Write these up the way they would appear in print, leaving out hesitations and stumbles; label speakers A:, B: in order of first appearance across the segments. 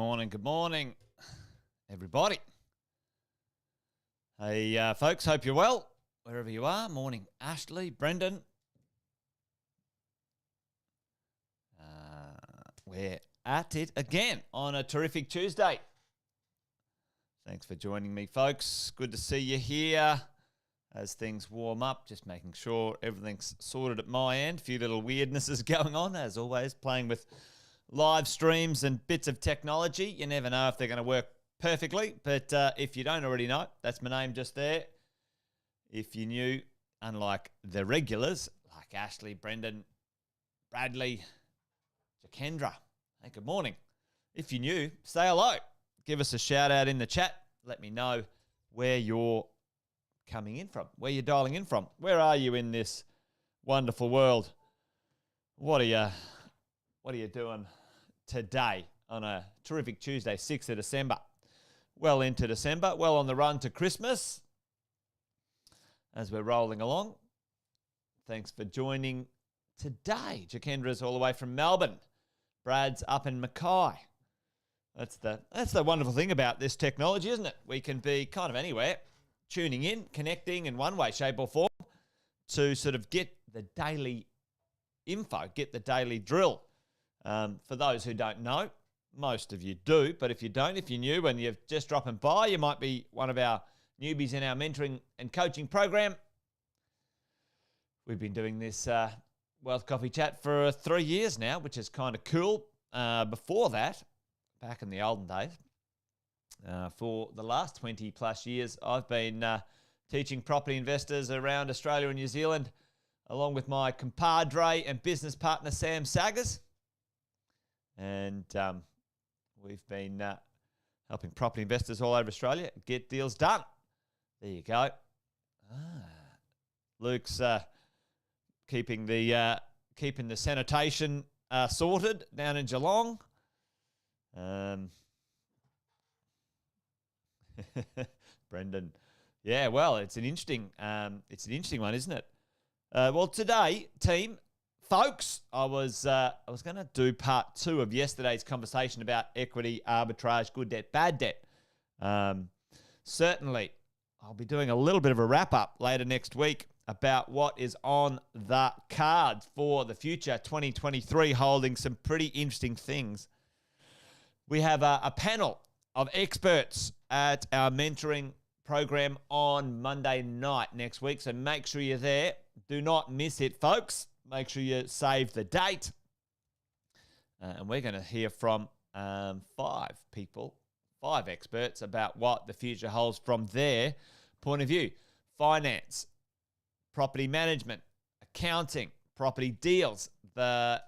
A: Good morning, everybody. Hey, folks, hope you're well, wherever you are. Morning, Ashley, Brendan. We're at it again on a terrific Tuesday. Thanks for joining me, folks. Good to see you here as things warm up, just making sure everything's sorted at my end. A few little weirdnesses going on, as always, playing with live streams and bits of technology. You never know if they're going to work perfectly, but if you don't already know, that's my name just there. If you knew, unlike the regulars, like Ashley, Brendan, Bradley, Jakendra, hey, good morning. If you knew, say hello. Give us a shout out in the chat. Let me know where you're coming in from, where you're dialing in from. Where are you in this wonderful world? What are you doing today on a terrific Tuesday, 6th of December? Well into December, well on the run to Christmas as we're rolling along. Thanks for joining today. Jakendra's all the way from Melbourne. Brad's up in Mackay. That's the wonderful thing about this technology, isn't it? We can be kind of anywhere, tuning in, connecting in one way, shape or form to sort of get the daily info, get the daily drill. For those who don't know, most of you do, but if you don't, if you're new and you're just dropping by, you might be one of our newbies in our mentoring and coaching program. We've been doing this Wealth Coffee Chat for 3 years now, which is kind of cool. Before that, back in the olden days, for the last 20 plus years, I've been teaching property investors around Australia and New Zealand, along with my compadre and business partner, Sam Saggers. And we've been helping property investors all over Australia get deals done. There you go. Luke's keeping the sanitation sorted down in Geelong. Brendan, yeah. Well, it's an interesting one, isn't it? Well, today, team. Folks, I was going to do part 2 of yesterday's conversation about equity, arbitrage, good debt, bad debt. Certainly, I'll be doing a little bit of a wrap-up later next week about what is on the cards for the future, 2023, holding some pretty interesting things. We have a panel of experts at our mentoring program on Monday night next week, so make sure you're there. Do not miss it, folks. Make sure you save the date. And we're going to hear from 5 experts about what the future holds from their point of view. Finance, property management, accounting, property deals, the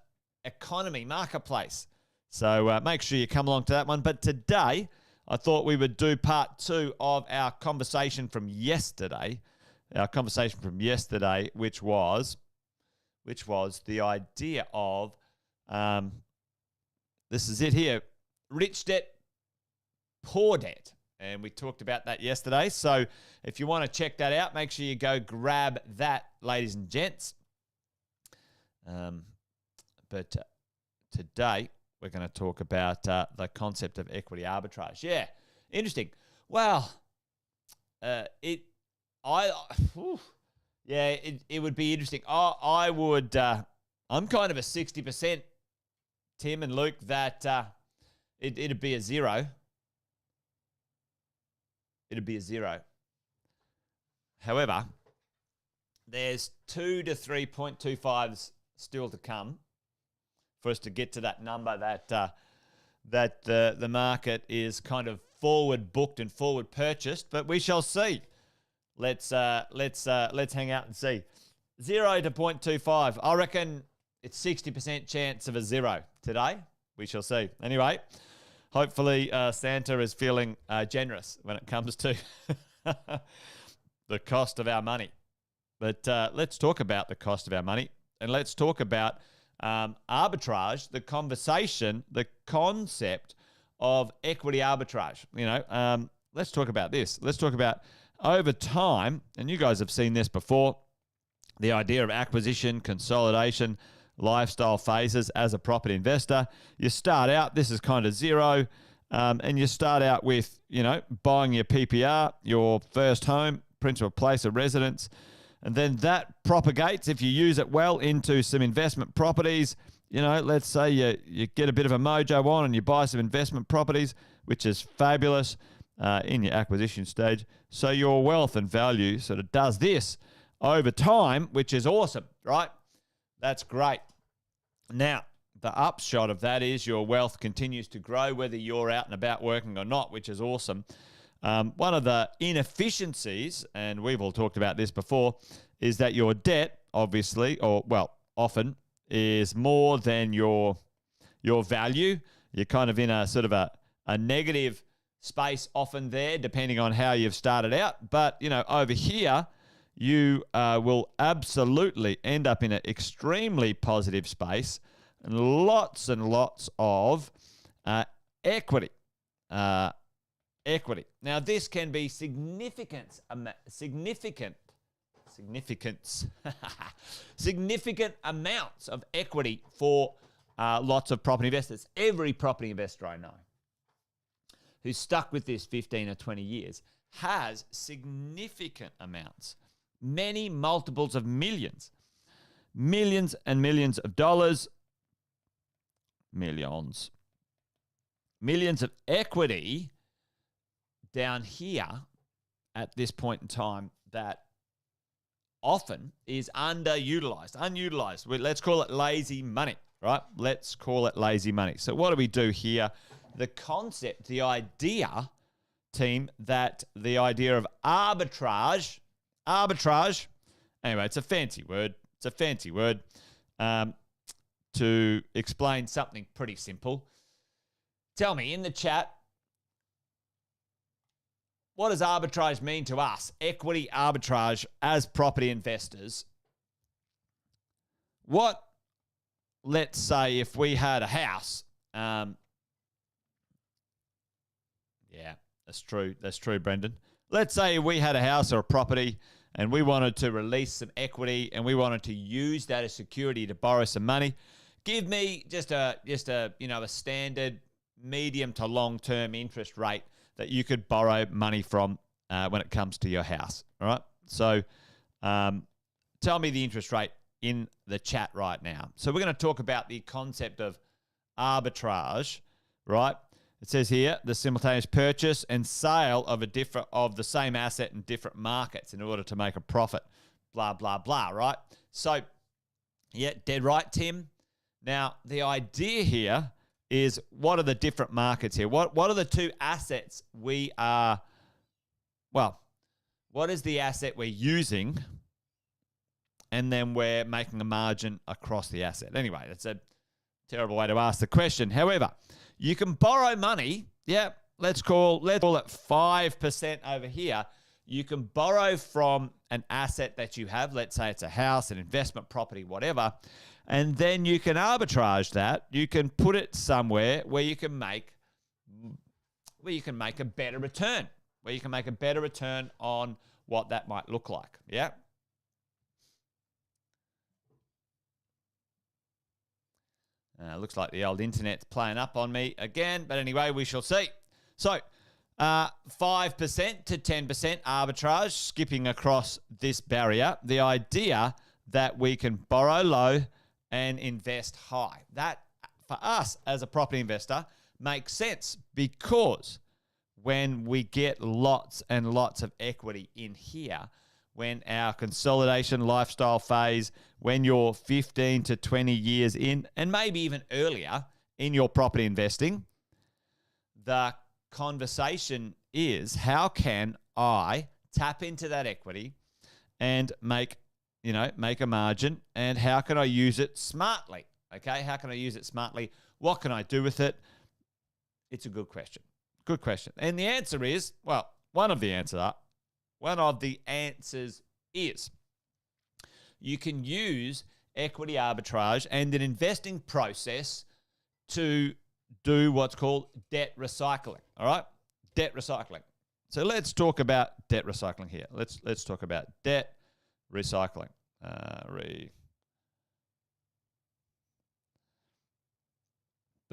A: economy, marketplace. So make sure you come along to that one. But today, I thought we would do part 2 of our conversation from yesterday. Which was the idea of, this is it here, rich debt, poor debt. And we talked about that yesterday. So if you want to check that out, make sure you go grab that, ladies and gents. But today, we're going to talk about the concept of equity arbitrage. Yeah, interesting. Well, it would be interesting. I would, I'm kind of a 60%, Tim and Luke, that it'd be a zero. It'd be a zero. However, there's 2 to 3.25s still to come for us to get to that number that the market is kind of forward booked and forward purchased, but we shall see. Let's hang out and see. 0 to 0.25. I reckon it's 60% chance of a zero today. We shall see. Anyway, hopefully Santa is feeling generous when it comes to the cost of our money. But let's talk about the cost of our money, and let's talk about arbitrage, the conversation, the concept of equity arbitrage. Let's talk about this. Let's talk about over time, and you guys have seen this before, the idea of acquisition, consolidation, lifestyle phases as a property investor. You start out, this is kind of zero. and you start out with, buying your PPR, your first home, principal place of residence, and then that propagates, if you use it well, into some investment properties. Let's say you get a bit of a mojo on and you buy some investment properties, which is fabulous in your acquisition stage. So your wealth and value sort of does this over time, which is awesome, right? That's great. Now, the upshot of that is your wealth continues to grow, whether you're out and about working or not, which is awesome. One of the inefficiencies, and we've all talked about this before, is that your debt, obviously, often, is more than your value. You're kind of in a sort of a negative space often there, depending on how you've started out. But, over here, you will absolutely end up in an extremely positive space and lots of equity. Equity. Now, this can be significant amounts of equity for lots of property investors. Every property investor I know who's stuck with this 15 or 20 years has significant amounts, many multiples of millions and millions of dollars, millions of equity down here at this point in time that often is unutilized. Let's call it lazy money, right? Let's call it lazy money. So what do we do here? The concept, the idea, team, that the idea of arbitrage, anyway, it's a fancy word to explain something pretty simple. Tell me in the chat, what does arbitrage mean to us? Equity arbitrage as property investors. Let's say if we had a house, yeah, that's true, Brendan. Let's say we had a house or a property and we wanted to release some equity and we wanted to use that as security to borrow some money. Give me just a standard medium to long-term interest rate that you could borrow money from when it comes to your house. All right. So tell me the interest rate in the chat right now. So we're going to talk about the concept of arbitrage, right? It says here the simultaneous purchase and sale of the same asset in different markets in order to make a profit. Blah blah blah. Right. So yeah, dead right, Tim. Now the idea here is, what are the different markets here? What are the two assets what is the asset we're using? And then we're making a margin across the asset. Anyway, that's a terrible way to ask the question. However, you can borrow money. Yeah, let's call it 5% over here. You can borrow from an asset that you have. Let's say it's a house, an investment property, whatever. And then you can arbitrage that. You can put it somewhere where you can make a better return. Where you can make a better return on what that might look like. Yeah. Looks like the old internet's playing up on me again. But anyway, we shall see. So 5% to 10% arbitrage, skipping across this barrier. The idea that we can borrow low and invest high. That, for us as a property investor, makes sense because when we get lots and lots of equity in here, when our consolidation lifestyle phase, when you're 15 to 20 years in, and maybe even earlier in your property investing, the conversation is, how can I tap into that equity and make a margin, and how can I use it smartly? Okay, how can I use it smartly? What can I do with it? It's a good question. Good question. And the answer is, one of the answers is you can use equity arbitrage and an investing process to do what's called debt recycling. All right? Debt recycling. So let's talk about debt recycling here. Let's talk about debt recycling.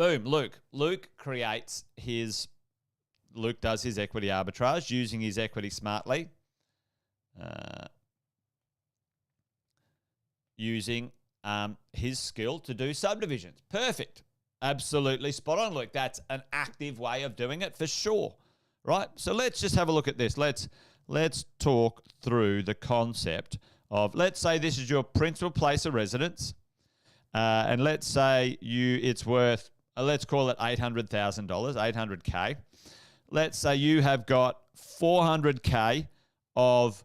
A: Boom, Luke. Luke does his equity arbitrage using his equity smartly. Using his skill to do subdivisions. Perfect. Absolutely spot on, Luke. That's an active way of doing it for sure, right? So let's just have a look at this. Let's talk through the concept of, let's say this is your principal place of residence, and let's say it's worth, let's call it $800,000, $800K. Let's say you have got $400K of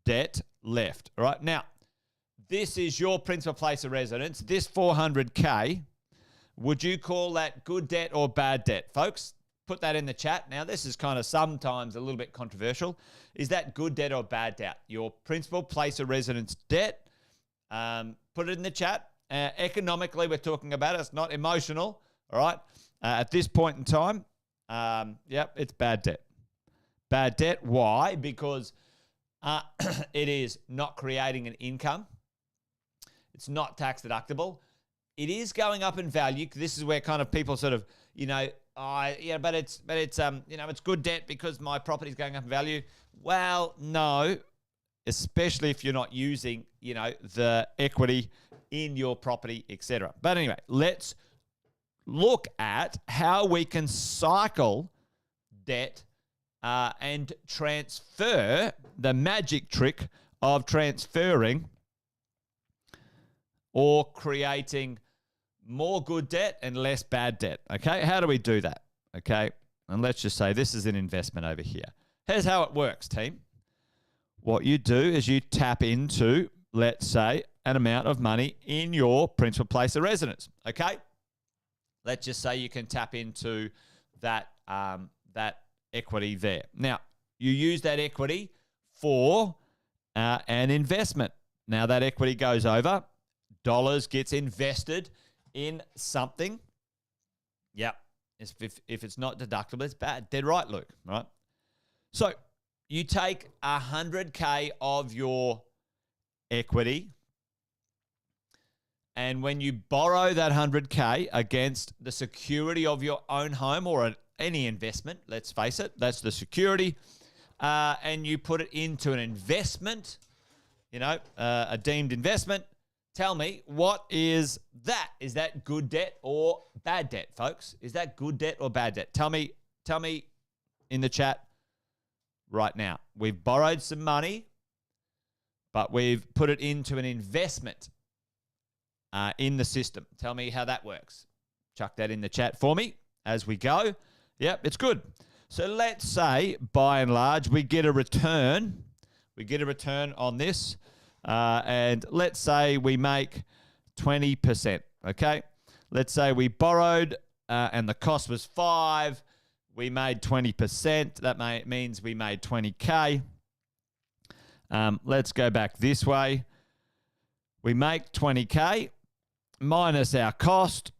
A: debt left, all right? Now, this is your principal place of residence. This $400K, would you call that good debt or bad debt? Folks, put that in the chat. Now, this is kind of sometimes a little bit controversial. Is that good debt or bad debt? Your principal place of residence debt, put it in the chat. Economically, we're talking about it. It's not emotional, all right? At this point in time, yep, it's bad debt. Bad debt, why? Because it is not creating an income. It's not tax deductible. It is going up in value. This is where kind of people sort of, but it's it's good debt because my property's going up in value. Well, no, especially if you're not using, the equity in your property, etc. But anyway, let's look at how we can cycle debt and transfer, the magic trick of transferring or creating more good debt and less bad debt, okay? How do we do that, okay? And let's just say this is an investment over here. Here's how it works, team. What you do is you tap into, let's say, an amount of money in your principal place of residence, okay? Let's just say you can tap into that equity there. Now, you use that equity for an investment. Now, that equity goes over. Dollars gets invested in something. Yep. If it's not deductible, it's bad. Dead right, Luke, right? So you take 100K of your equity, and when you borrow that 100K against the security of your own home or any investment, let's face it, that's the security, and you put it into an investment, a deemed investment. Tell me, what is that? Is that good debt or bad debt, folks? Is that good debt or bad debt? Tell me in the chat right now. We've borrowed some money, but we've put it into an investment in the system. Tell me how that works. Chuck that in the chat for me as we go. Yep, it's good. So let's say, by and large, we get a return. We get a return on this. And let's say we make 20%, okay? Let's say we borrowed and the cost was 5. We made 20%. That means we made 20K. Let's go back this way. We make 20K minus our cost.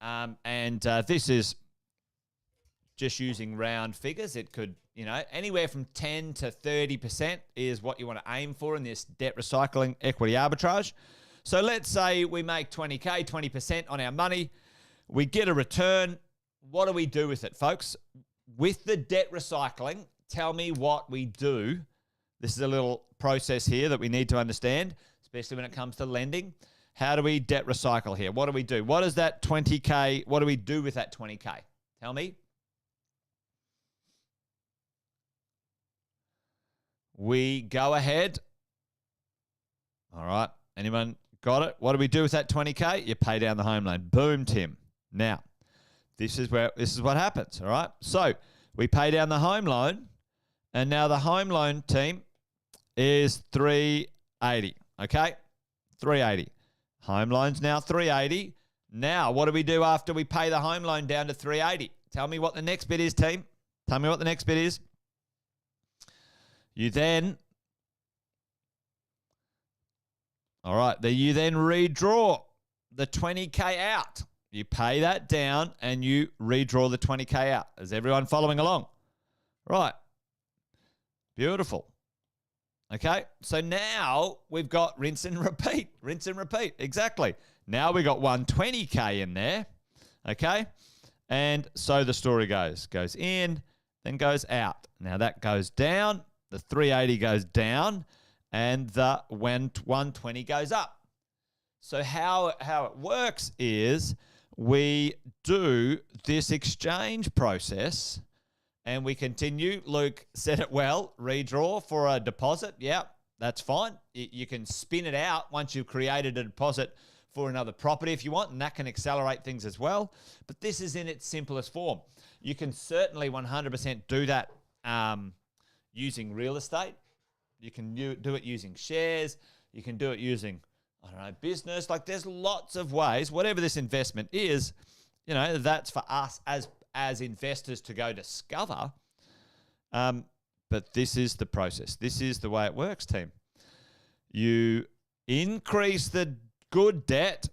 A: This is just using round figures. It could, anywhere from 10 to 30% is what you want to aim for in this debt recycling equity arbitrage. So let's say we make 20K, 20% on our money. We get a return. What do we do with it, folks? With the debt recycling, tell me what we do. This is a little process here that we need to understand, especially when it comes to lending. How do we debt recycle here? What do we do? What is that 20K? What do we do with that 20K? Tell me. We go ahead. All right. Anyone got it? What do we do with that 20K? You pay down the home loan. Boom, Tim. Now, this is what happens. All right. So we pay down the home loan, and now the home loan, team, is $380. Okay, $380. Home loan's now $380. Now, what do we do after we pay the home loan down to $380? Tell me what the next bit is, team. Tell me what the next bit is. You then redraw the 20K out. You pay that down and you redraw the 20K out. Is everyone following along? Right. Beautiful. Okay. So now we've got rinse and repeat. Rinse and repeat. Exactly. Now we got 120K in there, okay? And so the story goes in, then goes out. Now that goes down, the 380 goes down, and the 120 goes up. So how it works is we do this exchange process and we continue. Luke said it well, redraw for a deposit. Yeah, that's fine. You can spin it out once you've created a deposit for another property if you want, and that can accelerate things as well. But this is in its simplest form. You can certainly 100% do that using real estate. You can do it using shares. You can do it using, I don't know, business. Like there's lots of ways, whatever this investment is, you know, that's for us as investors to go discover. But this is the process. This is the way it works, team. You increase the good debt,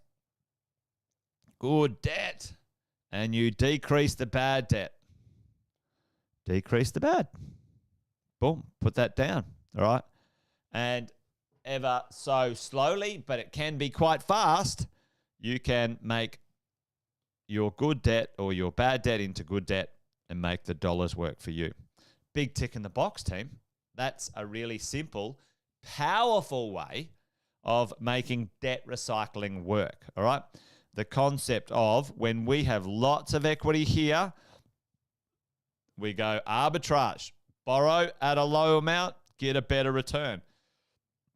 A: and you decrease the bad debt. Decrease the bad. Boom, put that down, all right? And ever so slowly, but it can be quite fast, you can make your good debt or your bad debt into good debt and make the dollars work for you. Big tick in the box, team. That's a really simple, powerful way of making debt recycling work, all right? The concept of when we have lots of equity here, we go arbitrage, borrow at a low amount, get a better return.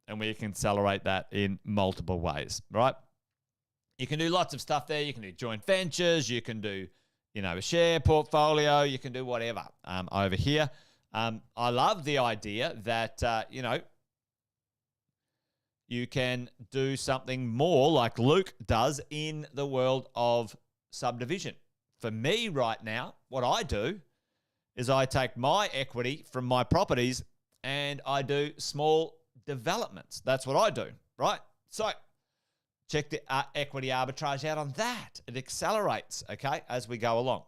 A: And we can accelerate that in multiple ways, right? You can do lots of stuff there. You can do joint ventures. You can do, you know, a share portfolio. You can do whatever over here. I love the idea that, you know, you can do something more like Luke does in the world of subdivision. For me right now, what I do is I take my equity from my properties and I do small developments. That's what I do, right? So check the equity arbitrage out on that. It accelerates, okay, as we go along.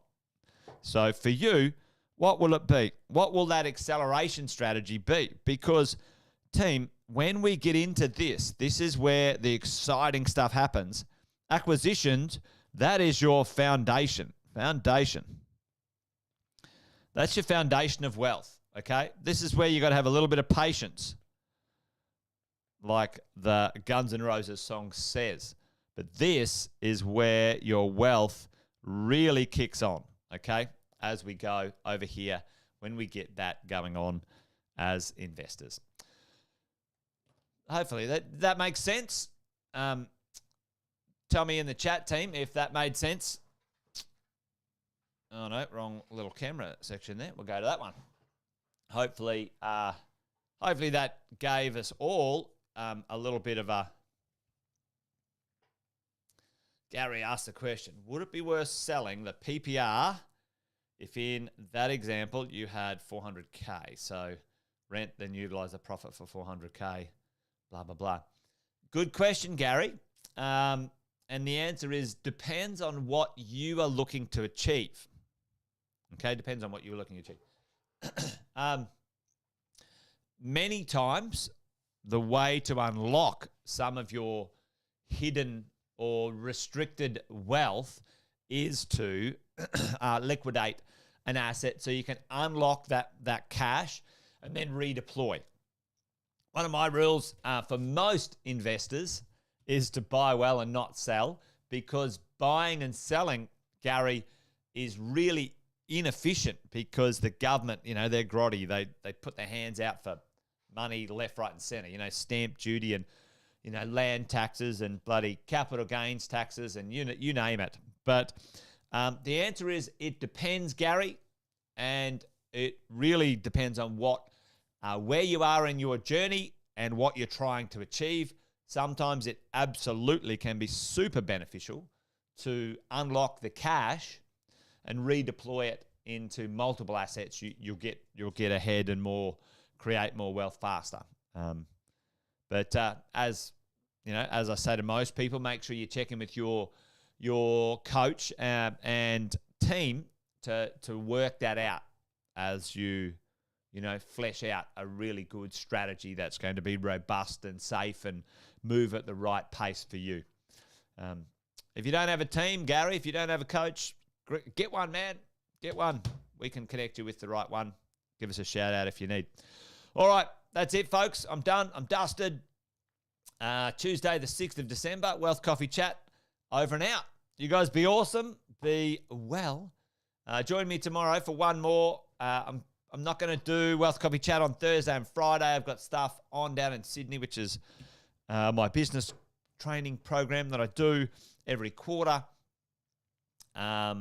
A: So for you, what will it be? What will that acceleration strategy be? Because, team, when we get into this is where the exciting stuff happens. Acquisitions, that is your foundation. Foundation. That's your foundation of wealth, okay? This is where you got to have a little bit of patience, like the Guns N' Roses song says. But this is where your wealth really kicks on, okay, as we go over here when we get that going on as investors. Hopefully that makes sense. Tell me in the chat, team, if that made sense. Oh, no, wrong little camera section there. We'll go to that one. Hopefully that gave us all a little bit of a... Gary asked the question, would it be worth selling the PPR if in that example you had 400K? So rent, then utilize the profit for 400K, blah, blah, blah. Good question, Gary. And the answer is depends on what you are looking to achieve. Okay, depends on what you're looking to achieve. Many times, the way to unlock some of your hidden or restricted wealth is to liquidate an asset so you can unlock that cash and then redeploy. One of my rules for most investors is to buy well and not sell, because buying and selling, Gary, is really inefficient because the government, you know, they're grotty. They put their hands out for money left, right, and center. You know, stamp duty and, you know, land taxes and bloody capital gains taxes and you name it. But the answer is it depends, Gary, and it really depends on where you are in your journey and what you're trying to achieve. Sometimes it absolutely can be super beneficial to unlock the cash and redeploy it into multiple assets. You'll get ahead and create more wealth faster. But as you know, as I say to most people, make sure you check in with your coach and team to work that out as you flesh out a really good strategy that's going to be robust and safe and move at the right pace for you. If you don't have a team, Gary, if you don't have a coach, get one, man. Get one. We can connect you with the right one. Give us a shout out if you need. All right, that's it, folks. I'm done. I'm dusted. Tuesday, the 6th of December, Wealth Coffee Chat, over and out. You guys be awesome. Be well. Join me tomorrow for one more. I'm not going to do Wealth Coffee Chat on Thursday and Friday. I've got stuff on down in Sydney, which is my business training program that I do every quarter. Yeah,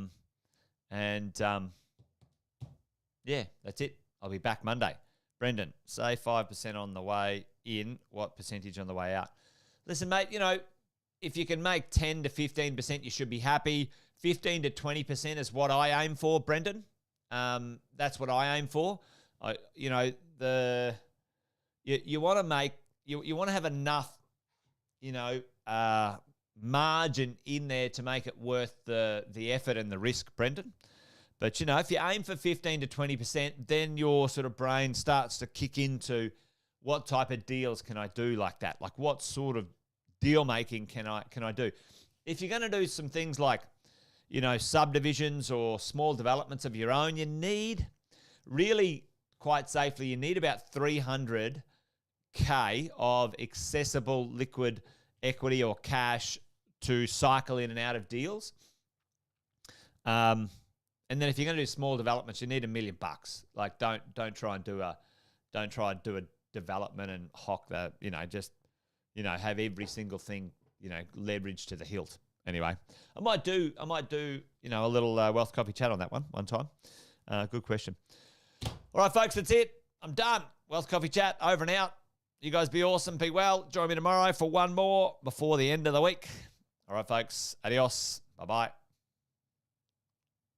A: that's it. I'll be back Monday. Brendan, say 5% on the way in. What percentage on the way out? Listen, mate, if you can make 10 to 15%, you should be happy. 15 to 20% is what I aim for, Brendan. That's what I aim for. You want to make, you want to have enough, margin in there to make it worth the effort and the risk, Brendan. But, if you aim for 15 to 20%, then your sort of brain starts to kick into what type of deals can I do like that? Like what sort of deal making can I do? If you're going to do some things like, subdivisions or small developments of your own, you need really quite safely, you need about 300K of accessible liquid equity or cash to cycle in and out of deals. And then if you're going to do small developments, you need $1 million. Like don't try and do a development and hawk the, have every single thing, leveraged to the hilt. Anyway, I might do a little Wealth Coffee Chat on that one time. Good question. All right, folks, that's it. I'm done. Wealth Coffee Chat over and out. You guys be awesome. Be well. Join me tomorrow for one more before the end of the week. All right, folks. Adios. Bye-bye.